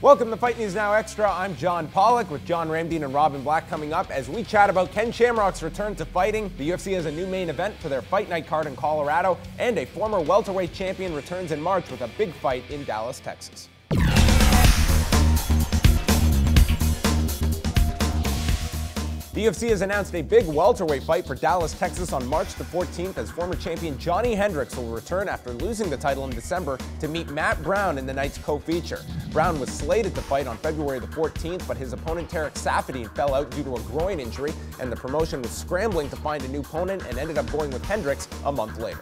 Welcome to Fight News Now Extra. I'm John Pollock with John Ramdeen and Robin Black coming up as we chat about Ken Shamrock's return to fighting. The UFC has a new main event for their fight night card in Colorado, and a former welterweight champion returns in March with a big fight in Dallas, Texas. The UFC has announced a big welterweight fight for Dallas, Texas on March the 14th as former champion Johnny Hendricks will return after losing the title in December to meet Matt Brown in the night's co-feature. Brown was slated to fight on February the 14th, but his opponent Tarek Saffiedine fell out due to a groin injury, and the promotion was scrambling to find a new opponent and ended up going with Hendricks a month later.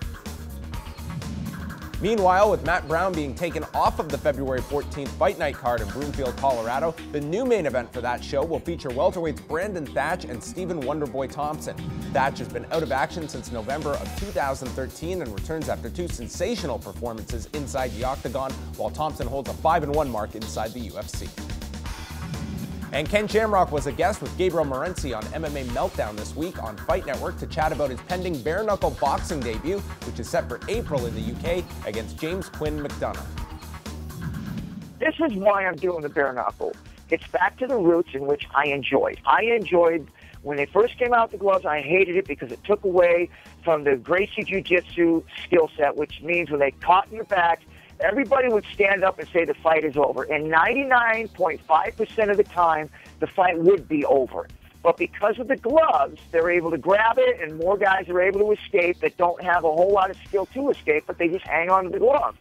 Meanwhile, with Matt Brown being taken off of the February 14th fight night card in Broomfield, Colorado, the new main event for that show will feature welterweights Brandon Thatch and Stephen Wonderboy Thompson. Thatch has been out of action since November of 2013 and returns after two sensational performances inside the octagon, while Thompson holds a 5-1 mark inside the UFC. And Ken Shamrock was a guest with Gabriel Morency on MMA Meltdown this week on Fight Network to chat about his pending bare-knuckle boxing debut, which is set for April in the UK against James Quinn McDonough. This is why I'm doing the bare-knuckle. It's back to the roots in which I enjoyed. When they first came out, the gloves, I hated it because it took away from the Gracie Jiu-Jitsu skill set, which means when they caught in your back, everybody would stand up and say the fight is over. And 99.5% of the time, the fight would be over. But because of the gloves, they're able to grab it, and more guys are able to escape that don't have a whole lot of skill to escape, but they just hang on to the glove.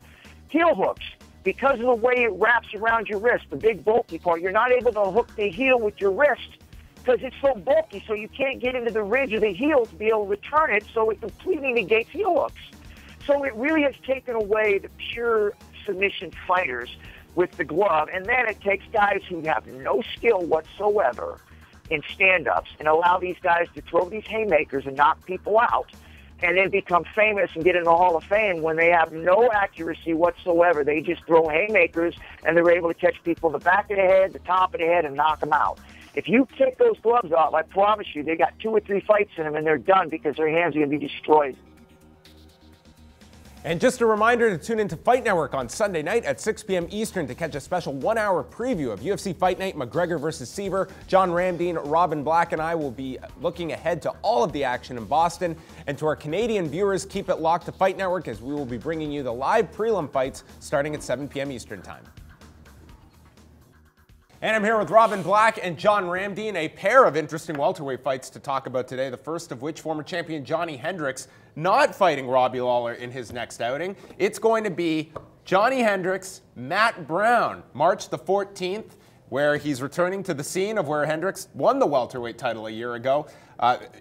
Heel hooks. Because of the way it wraps around your wrist, the big bulky part, you're not able to hook the heel with your wrist because it's so bulky, so you can't get into the ridge of the heel to be able to return it, so it completely negates heel hooks. So it really has taken away the pure submission fighters with the glove, and then it takes guys who have no skill whatsoever in stand-ups and allow these guys to throw these haymakers and knock people out and then become famous and get in the Hall of Fame when they have no accuracy whatsoever. They just throw haymakers, and they're able to catch people in the back of the head, the top of the head, and knock them out. If you take those gloves off, I promise you, they got 2 or 3 fights in them, and they're done because their hands are going to be destroyed. And just a reminder to tune into Fight Network on Sunday night at 6 p.m. Eastern to catch a special 1-hour preview of UFC Fight Night McGregor vs. Seaver. John Ramdeen, Robin Black, and I will be looking ahead to all of the action in Boston. And to our Canadian viewers, keep it locked to Fight Network as we will be bringing you the live prelim fights starting at 7 p.m. Eastern Time. And I'm here with Robin Black and John Ramdeen, a pair of interesting welterweight fights to talk about today, the first of which former champion Johnny Hendricks not fighting Robbie Lawler in his next outing. It's going to be Johnny Hendricks, Matt Brown, March the 14th, where he's returning to the scene of where Hendricks won the welterweight title a year ago.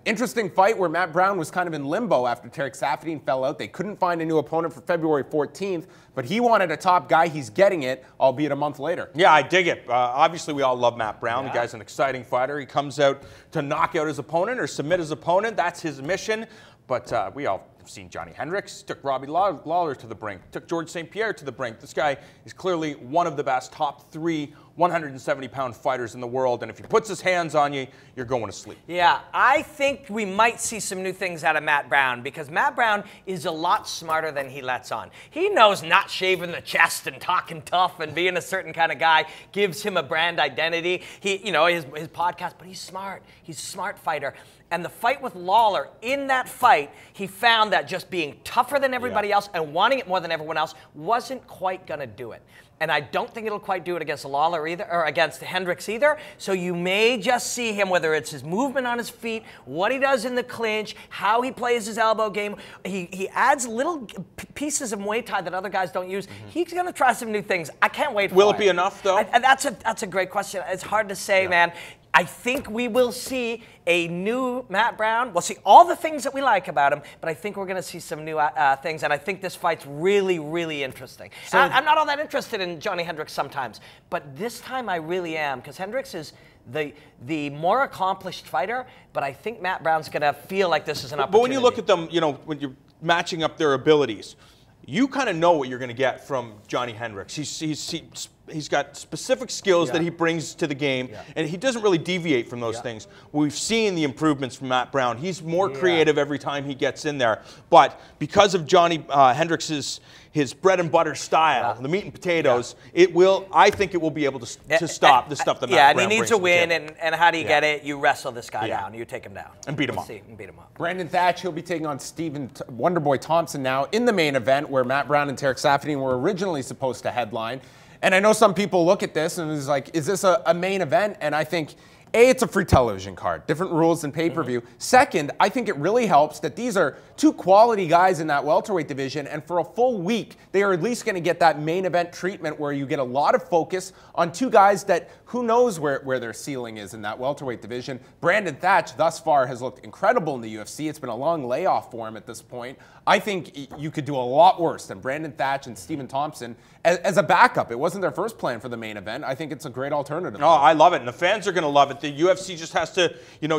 Interesting fight where Matt Brown was kind of in limbo after Tarek Saffiedine fell out. They couldn't find a new opponent for February 14th, but he wanted a top guy. He's getting it, albeit a month later. Yeah, I dig it. Obviously, we all love Matt Brown. Yeah. The guy's an exciting fighter. He comes out to knock out his opponent or submit his opponent. That's his mission. But we all have seen Johnny Hendricks, took Robbie Lawler to the brink, took George St. Pierre to the brink. This guy is clearly one of the best top 3 170-pound fighters in the world, and if he puts his hands on you, you're going to sleep. Yeah, I think we might see some new things out of Matt Brown because Matt Brown is a lot smarter than he lets on. He knows not shaving the chest and talking tough and being a certain kind of guy gives him a brand identity. His podcast, but he's smart. He's a smart fighter. And the fight with Lawler, in that fight, he found that just being tougher than everybody else and wanting it more than everyone else wasn't quite going to do it. And I don't think it'll quite do it against Lawler either, or against Hendricks either. So you may just see him, whether it's his movement on his feet, what he does in the clinch, how he plays his elbow game. He adds little pieces of Muay Thai that other guys don't use. He's going to try some new things. I can't wait for it. Will it be enough, though? That's a great question. It's hard to say, man. I think we will see a new Matt Brown. We'll see all the things that we like about him, but I think we're going to see some new things, and I think this fight's really, really interesting. So I'm not all that interested in Johnny Hendricks sometimes, but this time I really am, because Hendricks is the more accomplished fighter, but I think Matt Brown's going to feel like this is an opportunity. But when you look at them, when you're matching up their abilities, you kind of know what you're going to get from Johnny Hendricks. He's got specific skills that he brings to the game, and he doesn't really deviate from those things. We've seen the improvements from Matt Brown. He's more creative every time he gets in there. But because of Johnny Hendricks' his bread and butter style, the meat and potatoes, it will. I think it will be able to stop the stuff that Matt Brown and he needs brings a win. to the And how do you get it? You wrestle this guy down. You take him down and beat him up. And beat him up. Brandon Thatch, he'll be taking on Wonderboy Thompson now in the main event, where Matt Brown and Tarek Saffiedine were originally supposed to headline. And I know some people look at this and is like, is this a main event? And I think, A, it's a free television card, different rules than pay-per-view. Second, I think it really helps that these are two quality guys in that welterweight division, and for a full week, they are at least going to get that main event treatment where you get a lot of focus on two guys that who knows where their ceiling is in that welterweight division. Brandon Thatch thus far has looked incredible in the UFC. It's been a long layoff for him at this point. I think you could do a lot worse than Brandon Thatch and Stephen Thompson as a backup. It wasn't their first plan for the main event. I think it's a great alternative. Oh, I love it, and the fans are going to love it. The UFC just has to,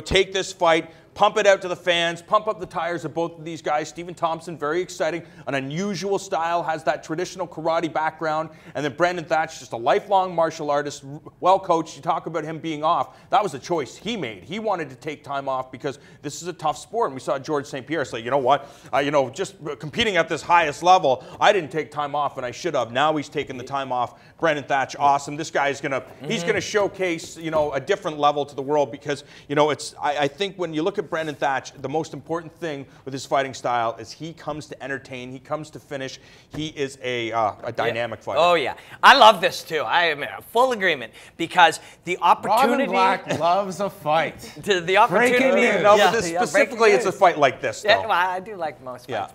take this fight, pump it out to the fans, pump up the tires of both of these guys. Stephen Thompson, very exciting, an unusual style, has that traditional karate background. And then Brandon Thatch, just a lifelong martial artist, well coached. You talk about him being off. That was a choice he made. He wanted to take time off because this is a tough sport. And we saw George St. Pierre say, you know what, just competing at this highest level, I didn't take time off and I should have. Now he's taking the time off. Brandon Thatch, awesome. This guy is he's gonna showcase, a different level to the world because, I think when you look at Brandon Thatch, the most important thing with his fighting style is he comes to entertain, he comes to finish. He is a dynamic fighter. Oh, yeah. I love this, too. I am in full agreement because the opportunity... Robin Black loves a fight. The opportunity... But specifically, it's a fight like this, though. Yeah, well, I do like most fights.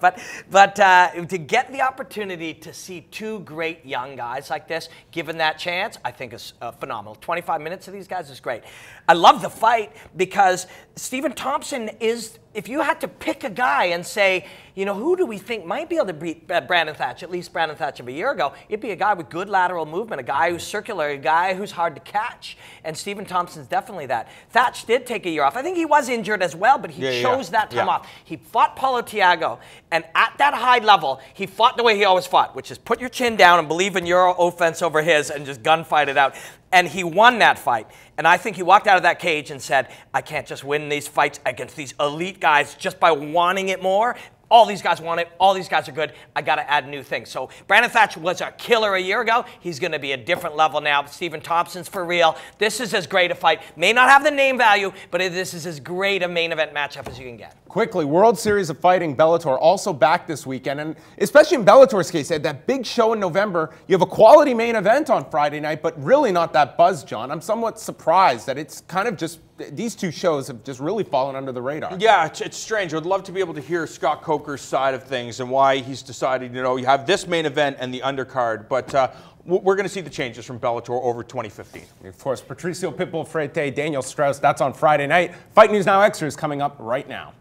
But to get the opportunity to see two great young guys like this, given that chance, I think is phenomenal. 25 minutes of these guys is great. I love the fight because Stephen Thompson is, if you had to pick a guy and say, who do we think might be able to beat Brandon Thatch, at least Brandon Thatch of a year ago, it'd be a guy with good lateral movement, a guy who's circular, a guy who's hard to catch. And Stephen Thompson's definitely that. Thatch did take a year off. I think he was injured as well, but he chose that time off. He fought Paulo Thiago, and at that high level, he fought the way he always fought, which is put your chin down and believe in your offense over his and just gunfight it out. And he won that fight. And I think he walked out of that cage and said, I can't just win these fights against these elite guys just by wanting it more. All these guys want it. All these guys are good. I got to add new things. So Brandon Thatch was a killer a year ago. He's going to be a different level now. Stephen Thompson's for real. This is as great a fight. May not have the name value, but this is as great a main event matchup as you can get. Quickly, World Series of Fighting Bellator also back this weekend, and especially in Bellator's case, they had that big show in November. You have a quality main event on Friday night, but really not that buzz, John. I'm somewhat surprised that it's kind of just, these two shows have just really fallen under the radar. Yeah, it's strange. I'd love to be able to hear Scott Coker's side of things and why he's decided, you have this main event and the undercard, but we're going to see the changes from Bellator over 2015. Of course, Patricio Pitbull Freite, Daniel Strauss, that's on Friday night. Fight News Now Extra is coming up right now.